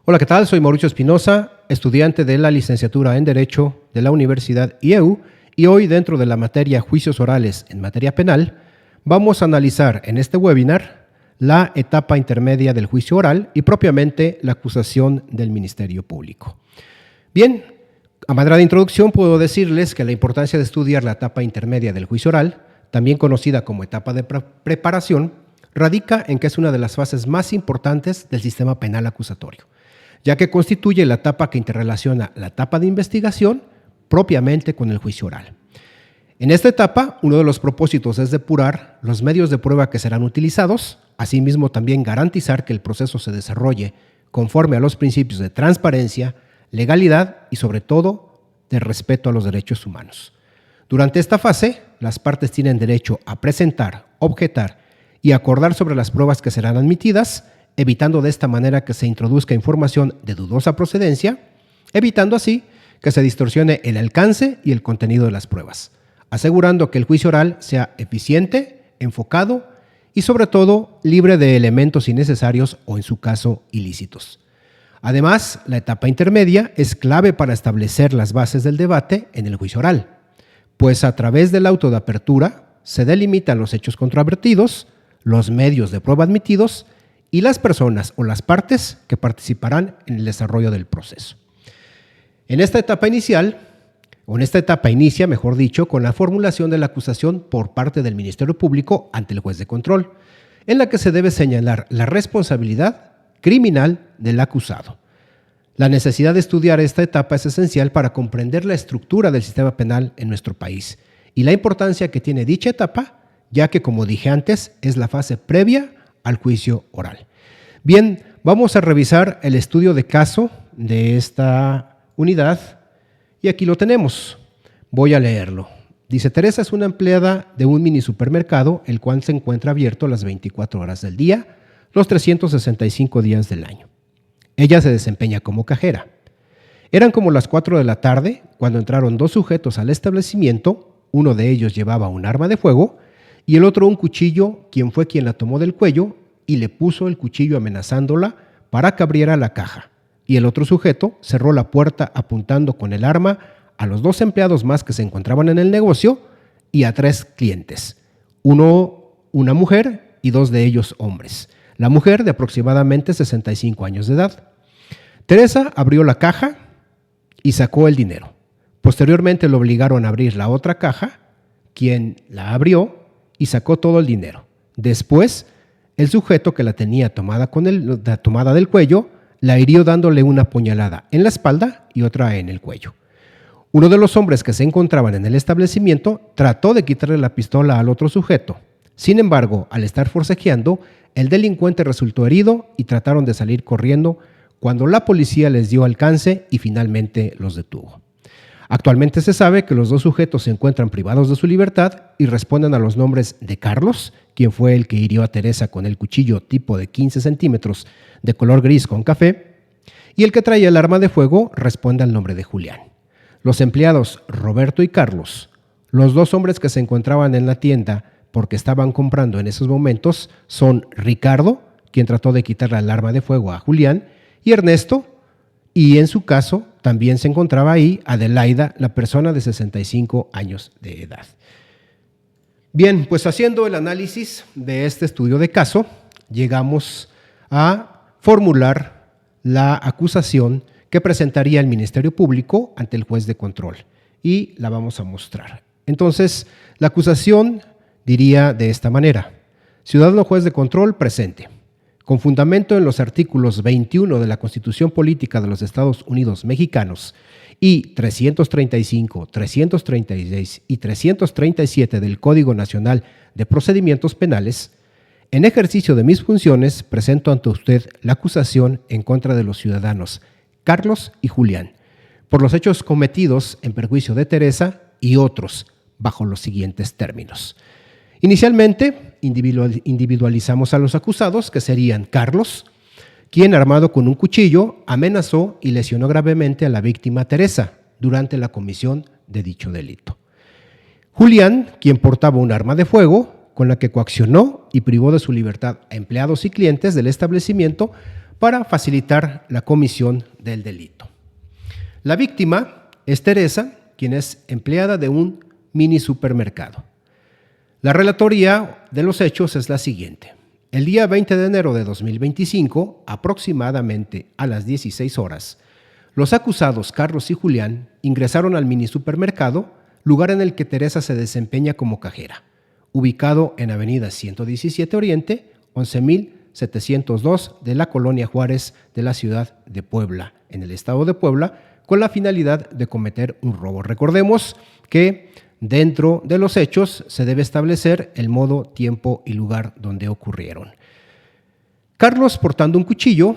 Hola, ¿qué tal? Soy Mauricio Espinosa, estudiante de la licenciatura en Derecho de la Universidad IEU, y hoy, dentro de la materia Juicios Orales en materia penal, vamos a analizar en este webinar la etapa intermedia del juicio oral y propiamente la acusación del Ministerio Público. Bien, a manera de introducción puedo decirles que la importancia de estudiar la etapa intermedia del juicio oral, también conocida como etapa de preparación, radica en que es una de las fases más importantes del sistema penal acusatorio, ya que constituye la etapa que interrelaciona la etapa de investigación propiamente con el juicio oral. En esta etapa, uno de los propósitos es depurar los medios de prueba que serán utilizados, asimismo también garantizar que el proceso se desarrolle conforme a los principios de transparencia, legalidad y sobre todo de respeto a los derechos humanos. Durante esta fase, las partes tienen derecho a presentar, objetar y acordar sobre las pruebas que serán admitidas, evitando de esta manera que se introduzca información de dudosa procedencia, evitando así que se distorsione el alcance y el contenido de las pruebas, asegurando que el juicio oral sea eficiente, enfocado y sobre todo libre de elementos innecesarios o en su caso ilícitos. Además, la etapa intermedia es clave para establecer las bases del debate en el juicio oral, pues a través del auto de apertura se delimitan los hechos controvertidos, los medios de prueba admitidos y las personas o las partes que participarán en el desarrollo del proceso. En esta etapa inicia, mejor dicho, con la formulación de la acusación por parte del Ministerio Público ante el juez de control, en la que se debe señalar la responsabilidad criminal del acusado. La necesidad de estudiar esta etapa es esencial para comprender la estructura del sistema penal en nuestro país y la importancia que tiene dicha etapa, ya que, como dije antes, es la fase previa al juicio oral. Bien, vamos a revisar el estudio de caso de esta unidad y aquí lo tenemos. Voy a leerlo. Dice: Teresa es una empleada de un mini supermercado, el cual se encuentra abierto las 24 horas del día, los 365 días del año. Ella se desempeña como cajera. Eran como las 4 de la tarde cuando entraron dos sujetos al establecimiento. Uno de ellos llevaba un arma de fuego y el otro un cuchillo, quien la tomó del cuello y le puso el cuchillo amenazándola para que abriera la caja. Y el otro sujeto cerró la puerta apuntando con el arma a los dos empleados más que se encontraban en el negocio y a 3 clientes, una mujer y 2 de ellos hombres. La mujer de aproximadamente 65 años de edad. Teresa abrió la caja y sacó el dinero. Posteriormente lo obligaron a abrir la otra caja, quien la abrió y sacó todo el dinero. Después, el sujeto que la tenía tomada del cuello la hirió dándole una puñalada en la espalda y otra en el cuello. Uno de los hombres que se encontraban en el establecimiento trató de quitarle la pistola al otro sujeto. Sin embargo, al estar forcejeando, el delincuente resultó herido y trataron de salir corriendo cuando la policía les dio alcance y finalmente los detuvo. Actualmente se sabe que los dos sujetos se encuentran privados de su libertad y responden a los nombres de Carlos, quien fue el que hirió a Teresa con el cuchillo tipo de 15 centímetros de color gris con café, y el que traía el arma de fuego responde al nombre de Julián. Los empleados Roberto y Carlos, los dos hombres que se encontraban en la tienda porque estaban comprando en esos momentos, son Ricardo, quien trató de quitarle el arma de fuego a Julián, y Ernesto, y en su caso también se encontraba ahí Adelaida, la persona de 65 años de edad. Bien, pues haciendo el análisis de este estudio de caso, llegamos a formular la acusación que presentaría el Ministerio Público ante el juez de control y la vamos a mostrar. Entonces, la acusación diría de esta manera: ciudadano juez de control presente. Con fundamento en los artículos 21 de la Constitución Política de los Estados Unidos Mexicanos y 335, 336 y 337 del Código Nacional de Procedimientos Penales, en ejercicio de mis funciones presento ante usted la acusación en contra de los ciudadanos Carlos y Julián por los hechos cometidos en perjuicio de Teresa y otros bajo los siguientes términos. Inicialmente, individualizamos a los acusados, que serían Carlos, quien armado con un cuchillo amenazó y lesionó gravemente a la víctima Teresa durante la comisión de dicho delito. Julián, quien portaba un arma de fuego con la que coaccionó y privó de su libertad a empleados y clientes del establecimiento para facilitar la comisión del delito. La víctima es Teresa, quien es empleada de un mini supermercado. La relatoría de los hechos es la siguiente. El día 20 de enero de 2025, aproximadamente a las 16 horas, los acusados Carlos y Julián ingresaron al mini supermercado, lugar en el que Teresa se desempeña como cajera, ubicado en Avenida 117 Oriente, 11.702 de la Colonia Juárez de la ciudad de Puebla, en el estado de Puebla, con la finalidad de cometer un robo. Recordemos que dentro de los hechos se debe establecer el modo, tiempo y lugar donde ocurrieron. Carlos, portando un cuchillo,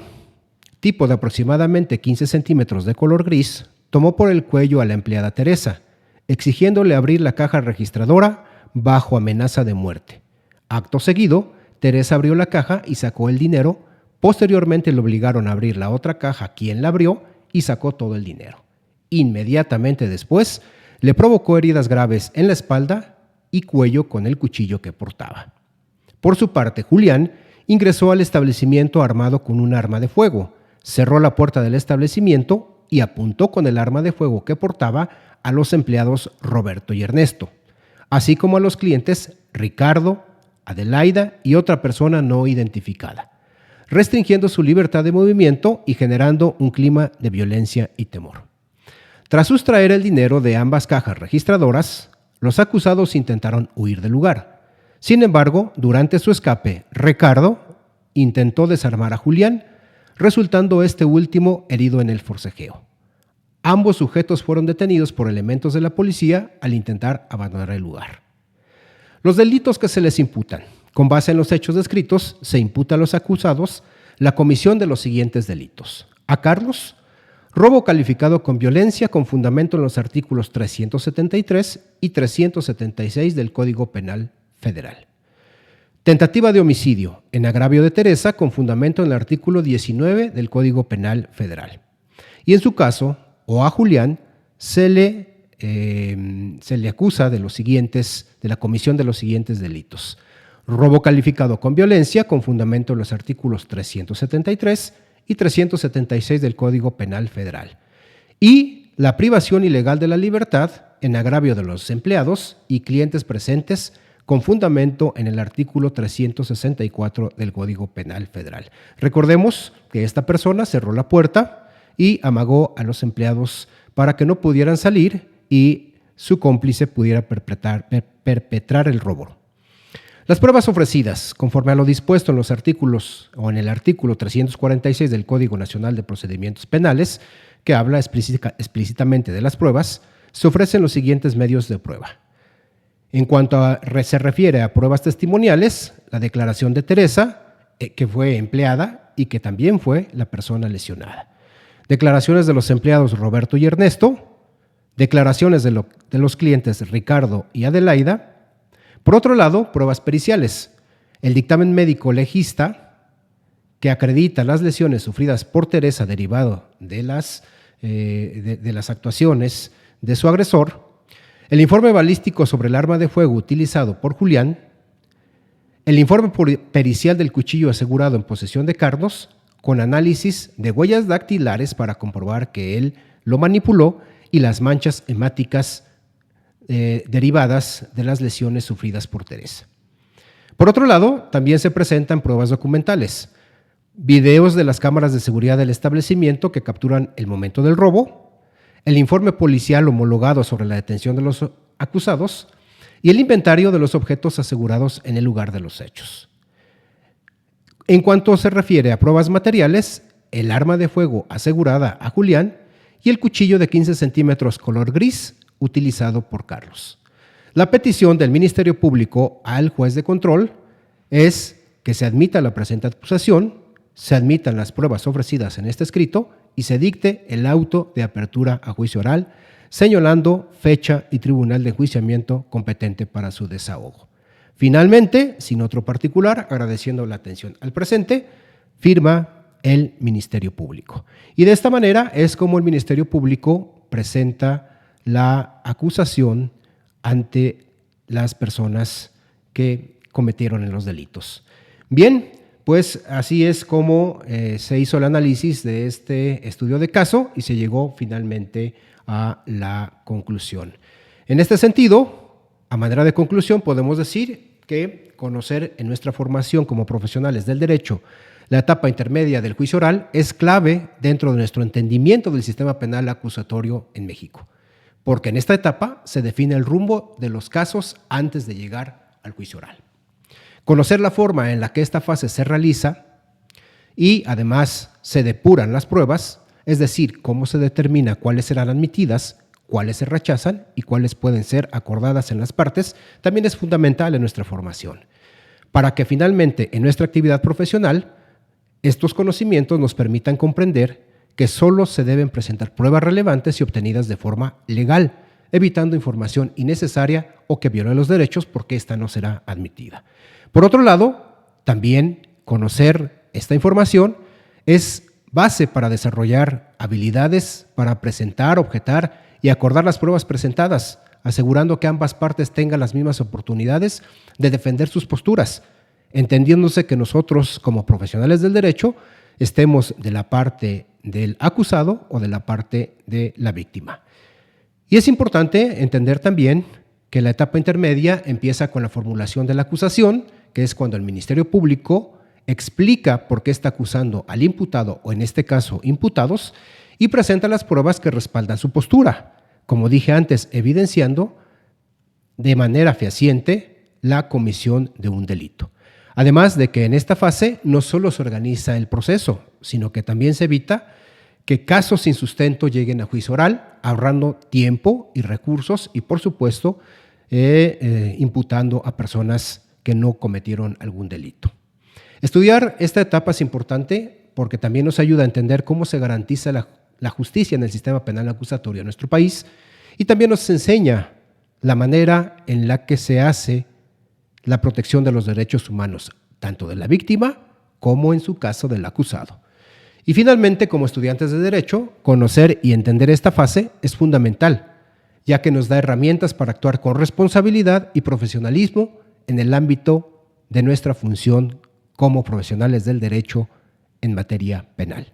tipo de aproximadamente 15 centímetros de color gris, tomó por el cuello a la empleada Teresa, exigiéndole abrir la caja registradora bajo amenaza de muerte. Acto seguido, Teresa abrió la caja y sacó el dinero. Posteriormente le obligaron a abrir la otra caja, quien la abrió y sacó todo el dinero. Inmediatamente después, le provocó heridas graves en la espalda y cuello con el cuchillo que portaba. Por su parte, Julián ingresó al establecimiento armado con un arma de fuego, cerró la puerta del establecimiento y apuntó con el arma de fuego que portaba a los empleados Roberto y Ernesto, así como a los clientes Ricardo, Adelaida y otra persona no identificada, restringiendo su libertad de movimiento y generando un clima de violencia y temor. Tras sustraer el dinero de ambas cajas registradoras, los acusados intentaron huir del lugar. Sin embargo, durante su escape, Ricardo intentó desarmar a Julián, resultando este último herido en el forcejeo. Ambos sujetos fueron detenidos por elementos de la policía al intentar abandonar el lugar. Los delitos que se les imputan. Con base en los hechos descritos, se imputa a los acusados la comisión de los siguientes delitos. A Carlos, robo calificado con violencia con fundamento en los artículos 373 y 376 del Código Penal Federal. Tentativa de homicidio en agravio de Teresa con fundamento en el artículo 19 del Código Penal Federal. Y en su caso, o a Julián, se le acusa de la comisión de los siguientes delitos. Robo calificado con violencia con fundamento en los artículos 373 y 376 del Código Penal Federal. Y la privación ilegal de la libertad en agravio de los empleados y clientes presentes con fundamento en el artículo 364 del Código Penal Federal. Recordemos que esta persona cerró la puerta y amagó a los empleados para que no pudieran salir y su cómplice pudiera perpetrar el robo. Las pruebas ofrecidas, conforme a lo dispuesto en los artículos o en el artículo 346 del Código Nacional de Procedimientos Penales, que habla explícitamente de las pruebas, se ofrecen los siguientes medios de prueba. En cuanto se refiere a pruebas testimoniales, la declaración de Teresa, que fue empleada y que también fue la persona lesionada. Declaraciones de los empleados Roberto y Ernesto, declaraciones de los clientes Ricardo y Adelaida. Por otro lado, pruebas periciales. El dictamen médico legista que acredita las lesiones sufridas por Teresa derivado de las actuaciones de su agresor. El informe balístico sobre el arma de fuego utilizado por Julián. El informe pericial del cuchillo asegurado en posesión de Carlos, con análisis de huellas dactilares para comprobar que él lo manipuló y las manchas hemáticas derivadas de las lesiones sufridas por Teresa. Por otro lado, también se presentan pruebas documentales, videos de las cámaras de seguridad del establecimiento que capturan el momento del robo, el informe policial homologado sobre la detención de los acusados y el inventario de los objetos asegurados en el lugar de los hechos. En cuanto se refiere a pruebas materiales, el arma de fuego asegurada a Julián y el cuchillo de 15 centímetros color gris utilizado por Carlos. La petición del Ministerio Público al juez de control es que se admita la presente acusación, se admitan las pruebas ofrecidas en este escrito y se dicte el auto de apertura a juicio oral, señalando fecha y tribunal de enjuiciamiento competente para su desahogo. Finalmente, sin otro particular, agradeciendo la atención al presente, firma el Ministerio Público. Y de esta manera es como el Ministerio Público presenta la acusación ante las personas que cometieron los delitos. Bien, pues así es como se hizo el análisis de este estudio de caso y se llegó finalmente a la conclusión. En este sentido, a manera de conclusión, podemos decir que conocer en nuestra formación como profesionales del derecho la etapa intermedia del juicio oral es clave dentro de nuestro entendimiento del sistema penal acusatorio en México, porque en esta etapa se define el rumbo de los casos antes de llegar al juicio oral. Conocer la forma en la que esta fase se realiza y además se depuran las pruebas, es decir, cómo se determina cuáles serán admitidas, cuáles se rechazan y cuáles pueden ser acordadas en las partes, también es fundamental en nuestra formación, para que finalmente en nuestra actividad profesional estos conocimientos nos permitan comprender que solo se deben presentar pruebas relevantes y obtenidas de forma legal, evitando información innecesaria o que viole los derechos porque ésta no será admitida. Por otro lado, también conocer esta información es base para desarrollar habilidades para presentar, objetar y acordar las pruebas presentadas, asegurando que ambas partes tengan las mismas oportunidades de defender sus posturas, entendiéndose que nosotros como profesionales del derecho estemos de la parte del acusado o de la parte de la víctima. Y es importante entender también que la etapa intermedia empieza con la formulación de la acusación, que es cuando el Ministerio Público explica por qué está acusando al imputado o en este caso imputados y presenta las pruebas que respaldan su postura, como dije antes, evidenciando de manera fehaciente la comisión de un delito. Además de que en esta fase no solo se organiza el proceso, sino que también se evita que casos sin sustento lleguen a juicio oral, ahorrando tiempo y recursos y, por supuesto, imputando a personas que no cometieron algún delito. Estudiar esta etapa es importante porque también nos ayuda a entender cómo se garantiza la justicia en el sistema penal acusatorio en nuestro país y también nos enseña la manera en la que se hace la protección de los derechos humanos, tanto de la víctima como en su caso del acusado. Y finalmente, como estudiantes de Derecho, conocer y entender esta fase es fundamental, ya que nos da herramientas para actuar con responsabilidad y profesionalismo en el ámbito de nuestra función como profesionales del derecho en materia penal.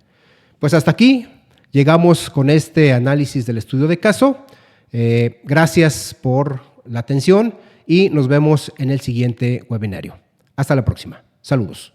Pues hasta aquí llegamos con este análisis del estudio de caso. Gracias por la atención y nos vemos en el siguiente webinario. Hasta la próxima. Saludos.